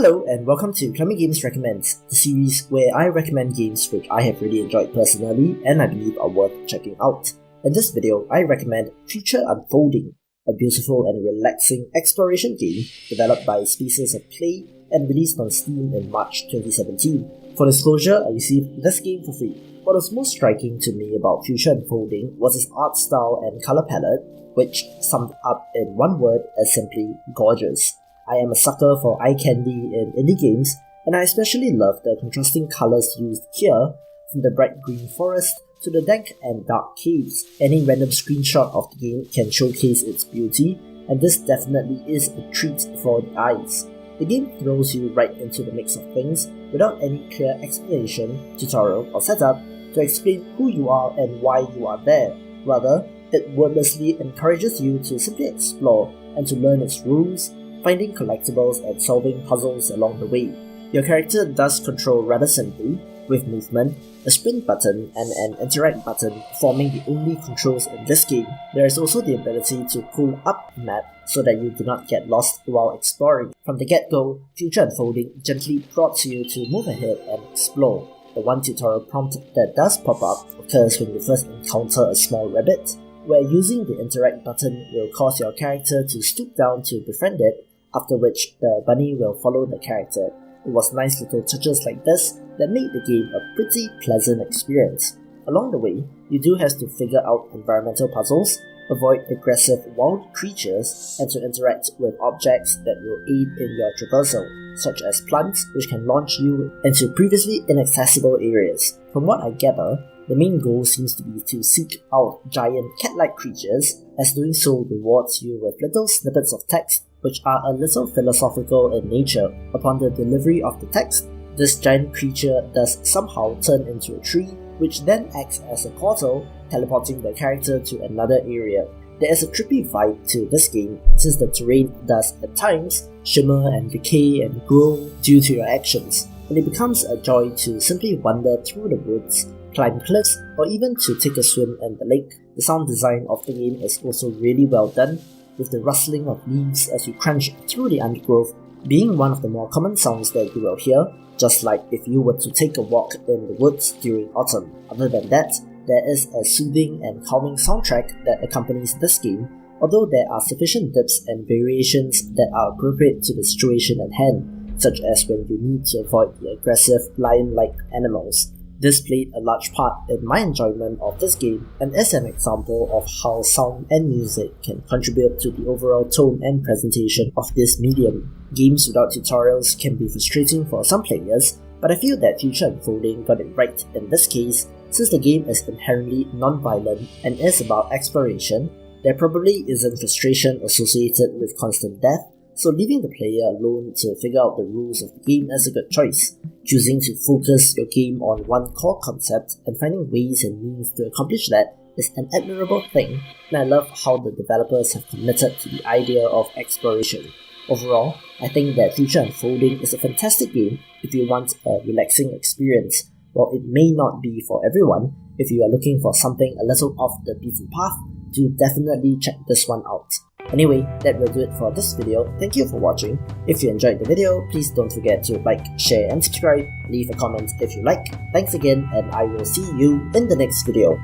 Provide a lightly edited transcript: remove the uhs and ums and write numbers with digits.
Hello and welcome to Trippy Games Recommends, the series where I recommend games which I have really enjoyed personally and I believe are worth checking out. In this video, I recommend Future Unfolding, a beautiful and relaxing exploration game developed by Spaces of Play and released on Steam in March 2017. For disclosure, I received this game for free. What was most striking to me about Future Unfolding was its art style and color palette, which summed up in one word as simply gorgeous. I am a sucker for eye candy in indie games, and I especially love the contrasting colours used here, from the bright green forest to the dank and dark caves. Any random screenshot of the game can showcase its beauty, and this definitely is a treat for the eyes. The game throws you right into the mix of things without any clear explanation, tutorial, or setup to explain who you are and why you are there. Rather, it wordlessly encourages you to simply explore and to learn its rules, finding collectibles and solving puzzles along the way. Your character does control rather simply, with movement, a sprint button and an interact button forming the only controls in this game. There is also the ability to pull up the map so that you do not get lost while exploring. From the get-go, Future Unfolding gently prods you to move ahead and explore. The one tutorial prompt that does pop up occurs when you first encounter a small rabbit, where using the interact button will cause your character to stoop down to befriend it, after which the bunny will follow the character. It was nice little touches like this that made the game a pretty pleasant experience. Along the way, you do have to figure out environmental puzzles, avoid aggressive wild creatures, and to interact with objects that will aid in your traversal, such as plants which can launch you into previously inaccessible areas. From what I gather, the main goal seems to be to seek out giant cat-like creatures, as doing so rewards you with little snippets of text which are a little philosophical in nature. Upon the delivery of the text, this giant creature does somehow turn into a tree, which then acts as a portal, teleporting the character to another area. There is a trippy vibe to this game, since the terrain does at times shimmer and decay and grow due to your actions, and it becomes a joy to simply wander through the woods, climb cliffs, or even to take a swim in the lake. The sound design of the game is also really well done, with the rustling of leaves as you crunch through the undergrowth being one of the more common sounds that you will hear, just like if you were to take a walk in the woods during autumn. Other than that, there is a soothing and calming soundtrack that accompanies this game, although there are sufficient dips and variations that are appropriate to the situation at hand, such as when you need to avoid the aggressive lion-like animals. This played a large part in my enjoyment of this game and is an example of how sound and music can contribute to the overall tone and presentation of this medium. Games without tutorials can be frustrating for some players, but I feel that Future Unfolding got it right in this case, since the game is inherently non-violent and is about exploration. There probably isn't frustration associated with constant death, so leaving the player alone to figure out the rules of the game is a good choice. Choosing to focus your game on one core concept and finding ways and means to accomplish that is an admirable thing, and I love how the developers have committed to the idea of exploration. Overall, I think that Future Unfolding is a fantastic game if you want a relaxing experience. While it may not be for everyone, if you are looking for something a little off the beaten path, do definitely check this one out. Anyway, that will do it for this video. Thank you for watching. If you enjoyed the video, please don't forget to like, share and subscribe. Leave a comment if you like. Thanks again, and I will see you in the next video.